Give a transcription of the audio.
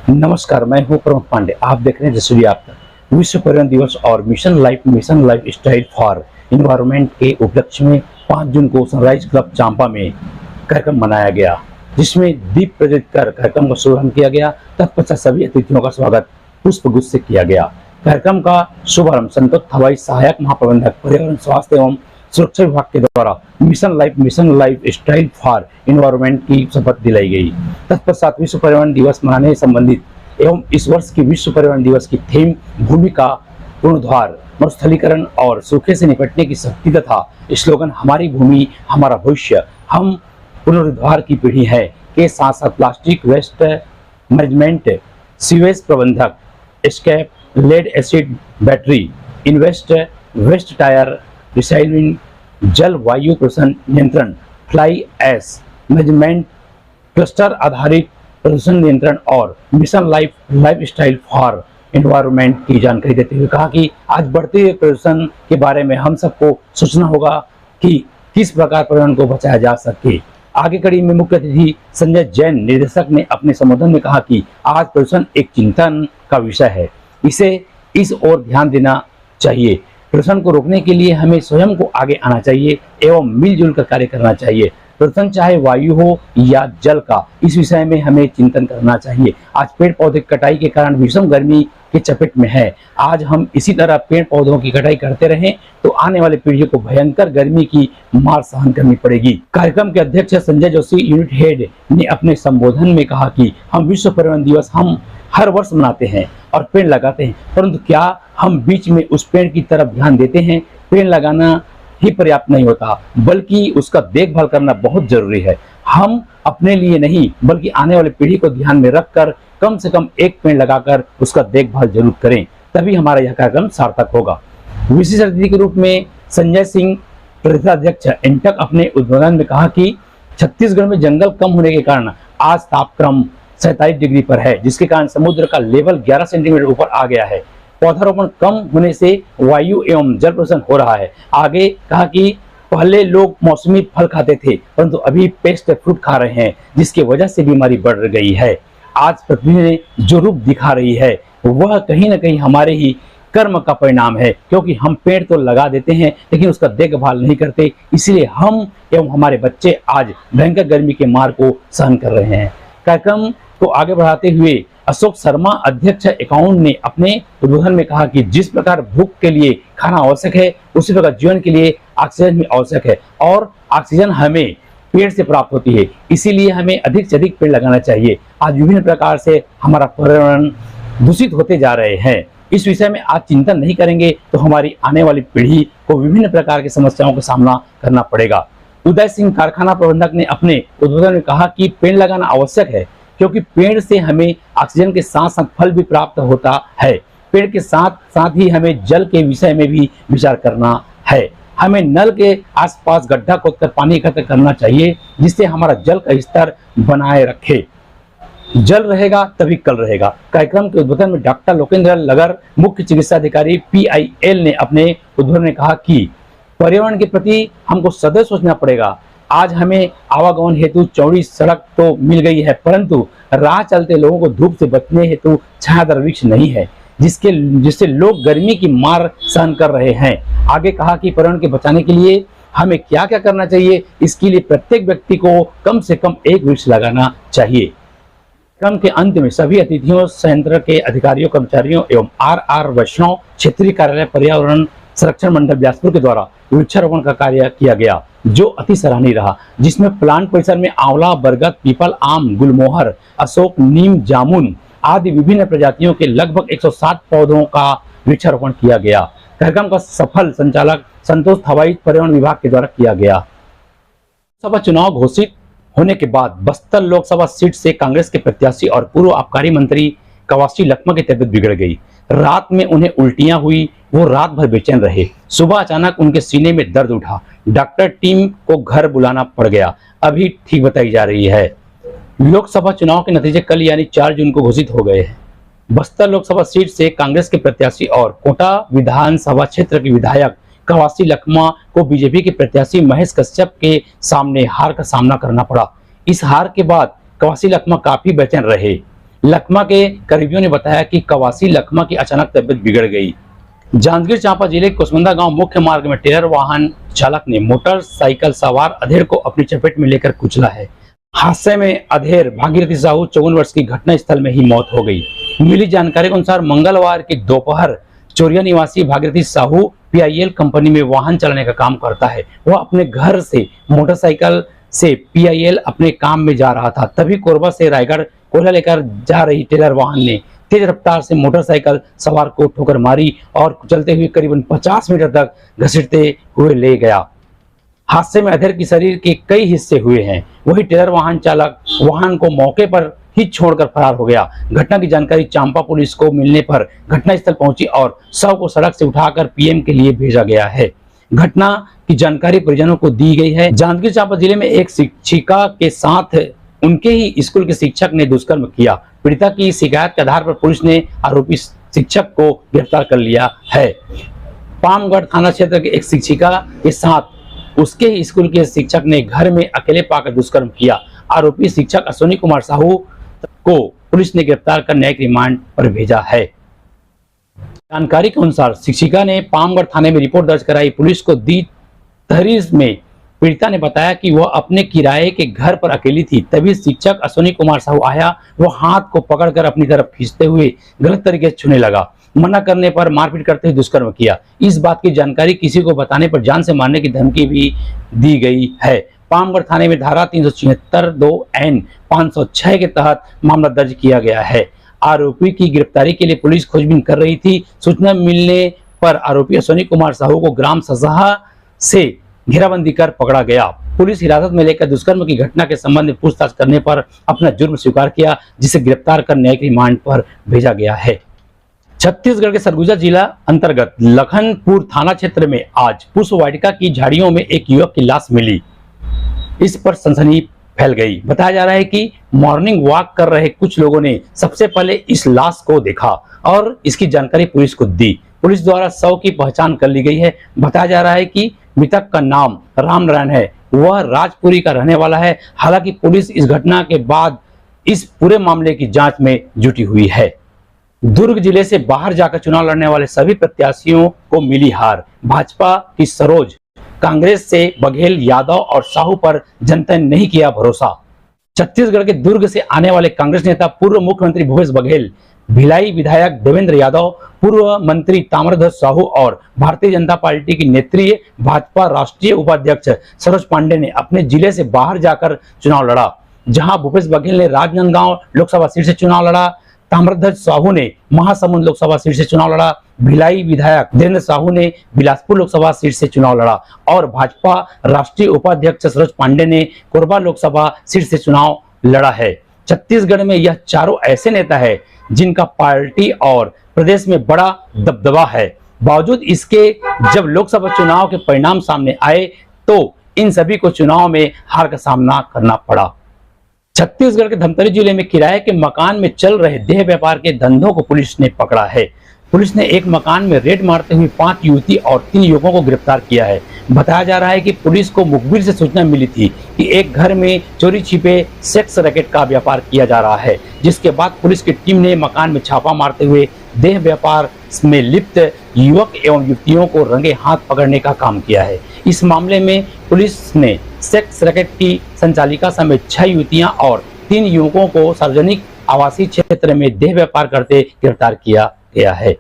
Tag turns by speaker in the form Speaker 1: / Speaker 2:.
Speaker 1: नमस्कार, मैं हूं प्रमोद पांडे। आप देख रहे हैं जसुरी आपका। विश्व पर्यावरण दिवस और mission life style for environment के उपलक्ष्य में 5 जून को सनराइज क्लब चांपा में कार्यक्रम मनाया गया, जिसमें दीप प्रज्वलित कर कार्यक्रम का शुभारंभ किया गया। तत्पश्चात सभी अतिथियों का स्वागत पुष्प गुच्छ से किया गया। कार्यक्रम का शुभारंभ संतोष थवाई, सहायक महाप्रबंधक पर्यावरण स्वास्थ्य एवं सुरक्षा विभाग के द्वारा mission life style for environment की शपथ दिलाई गई। तत्पश्चात विश्व पर्यावरण दिवस मनाने से संबंधित एवं इस वर्ष की विश्व पर्यावरण दिवस की थीम भूमि का पुनरुद्धार, मरुस्थलीकरण और सूखे से निपटने की शक्ति तथा स्लोगन हमारी भूमि हमारा भविष्य, हम पुनरुद्धार की पीढ़ी है के साथ साथ प्लास्टिक वेस्ट मैनेजमेंट, सीवेज प्रबंधक, scrap, lead acid battery, invest waste tyre recycling, जल वायु प्रदूषण नियंत्रण, फ्लाई ऐश मैनेजमेंट, क्लस्टर आधारित प्रदूषण नियंत्रण और mission life style for environment की जानकारी देते हुए कहा कि आज बढ़ते हुए प्रदूषण के बारे में हम सबको सोचना होगा कि किस प्रकार पर्यावरण को बचाया जा सके। आगे कड़ी में मुख्य अतिथि संजय जैन निर्देशक ने अपने संबोधन में कहा कि आज प्रदूषण एक चिंतन का विषय है, इसे इस ओर ध्यान देना चाहिए। प्रदूषण को रोकने के लिए हमें स्वयं को आगे आना चाहिए एवं मिलजुल कर कार्य करना चाहिए। प्रदूषण चाहे वायु हो या जल का, इस विषय में हमें चिंतन करना चाहिए। आज पेड़ पौधे की कटाई के कारण भीषण गर्मी के चपेट में है। आज हम इसी तरह पेड़ पौधों की कटाई करते रहें तो आने वाली पीढ़ियों को भयंकर गर्मी की मार सहन करनी पड़ेगी। कार्यक्रम के अध्यक्ष संजय जोशी यूनिट हेड ने अपने संबोधन में कहा कि हम विश्व पर्यावरण दिवस हम हर वर्ष मनाते हैं और पेड़ लगाते हैं, परंतु क्या हम बीच में उस पेड़ की तरफ ध्यान देते हैं? पेड़ लगाना ही पर्याप्त नहीं होता, बल्कि उसका देखभाल करना बहुत जरूरी है। हम अपने लिए नहीं बल्कि आने वाली पीढ़ी को ध्यान में रखकर कम से कम एक पेड़ लगाकर उसका देखभाल जरूर करें, तभी हमारा यह कार्यक्रम सार्थक होगा। विशेष अतिथि के रूप में संजय सिंह, प्रदेशाध्यक्ष इंटक, अपने उद्बोधन में कहा कि छत्तीसगढ़ में जंगल कम होने के कारण आज तापक्रम 47 डिग्री पर है, जिसके कारण समुद्र का लेवल 11 सेंटीमीटर ऊपर आ गया है। पौधारोपण कम होने से वायु एवं जल प्रदूषण हो रहा है। आगे कहा कि पहले लोग मौसमी फल खाते थे, परंतु अभी पेस्ट फ्रूट खा रहे हैं, जिसकी वजह से बीमारी बढ़ गई है। आज पृथ्वी ने जो रूप दिखा रही है वह कहीं न कहीं हमारे ही कर्म का परिणाम है, क्योंकि हम पेड़ तो लगा देते हैं लेकिन उसका देखभाल नहीं करते, इसलिए हम एवं हमारे बच्चे आज भयंकर गर्मी के मार को सहन कर रहे हैं। कार्यक्रम को आगे बढ़ाते हुए अशोक शर्मा, अध्यक्ष अकाउंट, ने अपने उद्बोधन में कहा कि जिस प्रकार भूख के लिए खाना आवश्यक है, उसी प्रकार जीवन के लिए ऑक्सीजन भी आवश्यक है और ऑक्सीजन हमें पेड़ से प्राप्त होती है, इसीलिए हमें अधिक से अधिक पेड़ लगाना चाहिए। आज विभिन्न प्रकार से हमारा पर्यावरण दूषित होते जा रहे हैं। इस विषय में आज चिंतन नहीं करेंगे तो हमारी आने वाली पीढ़ी को विभिन्न प्रकार की समस्याओं का सामना करना पड़ेगा। उदय सिंह, कारखाना प्रबंधक, ने अपने उद्बोधन में कहा कि पेड़ लगाना आवश्यक है, क्योंकि पेड़ से हमें ऑक्सीजन के साथ साथ फल भी प्राप्त होता है। पेड़ के साथ साथ ही हमें जल के विषय में भी विचार करना है। हमें नल के आसपास गड्ढा खोदकर पानी एकत्र करना चाहिए, जिससे हमारा जल का स्तर बनाए रखे। जल रहेगा तभी कल रहेगा। कार्यक्रम के उद्बोधन में डॉक्टर लोकेंद्र लगर, मुख्य चिकित्सा अधिकारी PIL, ने अपने उद्बोधन में कहा कि पर्यावरण के प्रति हमको सदैव सोचना पड़ेगा। आज हमें आवागमन हेतु चौड़ी सड़क तो मिल गई है, परंतु राह चलते लोगों को धूप से बचने हेतु छायादार वृक्ष नहीं है, जिससे लोग गर्मी की मार सहन कर रहे हैं। आगे कहा कि पर्यावरण के बचाने के लिए हमें क्या क्या करना चाहिए, इसके लिए प्रत्येक व्यक्ति को कम से कम एक वृक्ष लगाना चाहिए। कार्यक्रम के अंत में सभी अतिथियों, संयंत्र के अधिकारियों, कर्मचारियों एवं RR वैष्णव क्षेत्रीय कार्यालय पर्यावरण संरक्षण मंडल बिलासपुर के द्वारा वृक्षारोपण का कार्य किया गया, जो अति सराहनीय रहा, जिसमें प्लांट परिसर में आंवला, बरगद, पीपल, आम, गुलमोहर, अशोक, नीम, जामुन आदि विभिन्न प्रजातियों के लगभग 160 पौधों का वृक्षारोपण किया गया। कार्यक्रम का सफल संचालक संतोष थवाई, पर्यावरण विभाग के द्वारा किया गया। सभा चुनाव घोषित होने के बाद बस्तर लोकसभा सीट से कांग्रेस के प्रत्याशी और पूर्व आबकारी मंत्री कवासी लखमा की तबीयत बिगड़ गई। रात में उन्हें उल्टियां हुई, वो रात भर बेचैन रहे। सुबह अचानक उनके सीने में दर्द उठा, डॉक्टर टीम को घर बुलाना पड़ गया। अभी ठीक बताई जा रही है। लोकसभा चुनाव के नतीजे कल यानी 4 जून को घोषित हो गए हैं। बस्तर लोकसभा सीट से कांग्रेस के प्रत्याशी और कोटा विधानसभा क्षेत्र के विधायक कवासी लखमा को बीजेपी के प्रत्याशी महेश कश्यप के सामने हार का सामना करना पड़ा। इस हार के बाद कवासी लखमा काफी बेचैन रहे। लखमा के करीबियों ने बताया कि कवासी लखमा की अचानक तबीयत बिगड़ गई। जांजगीर चांपा जिले के कुसमुंदा गांव मुख्य मार्ग में टेलर वाहन चालक ने मोटरसाइकिल सवार अधेड़ को अपनी चपेट में लेकर कुचला है। हादसे में अधेड़ भागीरथी साहू 54 वर्ष की घटना स्थल में ही मौत हो गई। मिली जानकारी के अनुसार मंगलवार की दोपहर चोरिया निवासी भागीरथी साहू PIL कंपनी में वाहन चलाने का काम करता है। वह अपने घर से मोटरसाइकिल से PIL अपने काम में जा रहा था, तभी कोरबा से रायगढ़ कोयला लेकर जा रही टेलर वाहन ने तेज रफ्तार से मोटरसाइकिल सवार को ठोकर मारी और कुचलते हुए करीबन 50 मीटर तक घसीटते हुए ले गया। हादसे में अधेड़ की शरीर के कई हिस्से हुए हैं। वही टेलर वाहन चालक वाहन को मौके पर ही छोड़कर फरार हो गया। घटना की जानकारी चांपा पुलिस को मिलने पर घटनास्थल पहुंची और शव को सड़क से उठाकर PM के लिए भेजा गया है। घटना की जानकारी परिजनों को दी गई है। जांजगीर चांपा जिले में एक शिक्षिका के साथ उनके ही स्कूल के शिक्षक ने दुष्कर्म किया। पीड़िता की शिकायत के आधार पर पुलिस ने आरोपी शिक्षक को गिरफ्तार कर लिया है। पामगढ़ थाना क्षेत्र के एक शिक्षिका के साथ उसके ही स्कूल के शिक्षक ने घर में अकेले पाकर दुष्कर्म किया। आरोपी शिक्षक अश्विनी कुमार साहू को पुलिस ने गिरफ्तार कर न्यायिक रिमांड पर भेजा है। जानकारी के अनुसार शिक्षिका ने पामगढ़ थाने में रिपोर्ट दर्ज कराई। पुलिस को दी तहरीर में पीड़िता ने बताया कि वह अपने किराए के घर पर अकेली थी, तभी शिक्षक अश्विनी कुमार साहू आया। वह हाथ को पकड़कर अपनी तरफ खींचते हुए गलत तरीके से छूने लगा। मना करने पर मारपीट करते हुए दुष्कर्म किया। इस बात की जानकारी किसी को बताने पर जान से मारने की धमकी भी दी गई है। पामगढ़ थाने में धारा 376(2)(N) 506 के तहत मामला दर्ज किया गया है। आरोपी की गिरफ्तारी के लिए पुलिस खोजबीन कर रही थी। सूचना मिलने पर आरोपी अश्विनी कुमार साहू को ग्राम ससाहा से घेराबंदी कर पकड़ा गया। पुलिस हिरासत में लेकर दुष्कर्म की घटना के संबंध में पूछताछ करने पर अपना जुर्म स्वीकार किया, जिसे गिरफ्तार कर न्यायिक रिमांड पर भेजा गया है। छत्तीसगढ़ के सरगुजा जिला अंतर्गत लखनपुर थाना क्षेत्र में आज पुष्प वाटिका की झाड़ियों में एक युवक की लाश मिली। इस पर सनसनी फैल गई। बताया जा रहा है कि मॉर्निंग वॉक कर रहे कुछ लोगों ने सबसे पहले इस लाश को देखा और इसकी जानकारी पुलिस को दी। पुलिस द्वारा शव की पहचान कर ली गई है। बताया जा रहा है कि मृतक का नाम रामनारायण है। वह राजपुरी का रहने वाला है। हालांकि पुलिस इस घटना के बाद इस पूरे मामले की जांच में जुटी हुई है। दुर्ग जिले से बाहर जाकर चुनाव लड़ने वाले सभी प्रत्याशियों को मिली हार। भाजपा की सरोज, कांग्रेस से बघेल, यादव और साहू पर जनता ने नहीं किया भरोसा। छत्तीसगढ़ के दुर्ग से आने वाले कांग्रेस नेता पूर्व मुख्यमंत्री भूपेश बघेल, भिलाई विधायक देवेंद्र यादव, पूर्व मंत्री ताम्रध्वज साहू और भारतीय जनता पार्टी की नेत्री भाजपा राष्ट्रीय उपाध्यक्ष सरोज पांडे ने अपने जिले से बाहर जाकर चुनाव लड़ा। जहां भूपेश बघेल ने राजनांदगांव लोकसभा सीट से चुनाव लड़ा, ताम्रध्वज साहू ने महासमुंद लोकसभा सीट से चुनाव लड़ा, भिलाई विधायक देवेंद्र साहू ने बिलासपुर लोकसभा सीट से चुनाव लड़ा और भाजपा राष्ट्रीय उपाध्यक्ष सरोज पांडे ने कोरबा लोकसभा सीट से चुनाव लड़ा है। छत्तीसगढ़ में यह चारों ऐसे नेता है जिनका पार्टी और प्रदेश में बड़ा दबदबा है। बावजूद इसके जब लोकसभा चुनाव के परिणाम सामने आए तो इन सभी को चुनाव में हार का सामना करना पड़ा। छत्तीसगढ़ के धमतरी जिले में किराए के मकान में चल रहे देह व्यापार के धंधों को पुलिस ने पकड़ा है। पुलिस ने एक मकान में रेड मारते हुए 5 युवती और 3 युवकों को गिरफ्तार किया है। बताया जा रहा है कि पुलिस को मुखबिर से सूचना मिली थी कि एक घर में चोरी छिपे सेक्स रैकेट का व्यापार किया जा रहा है, जिसके बाद पुलिस की टीम ने मकान में छापा मारते हुए देह व्यापार में लिप्त युवक एवं युवतियों को रंगे हाथ पकड़ने का काम किया है। इस मामले में पुलिस ने सेक्स रैकेट की संचालिका समेत 6 युवतियां और 3 युवकों को सार्वजनिक आवासीय क्षेत्र में देह व्यापार करते गिरफ्तार किया गया है।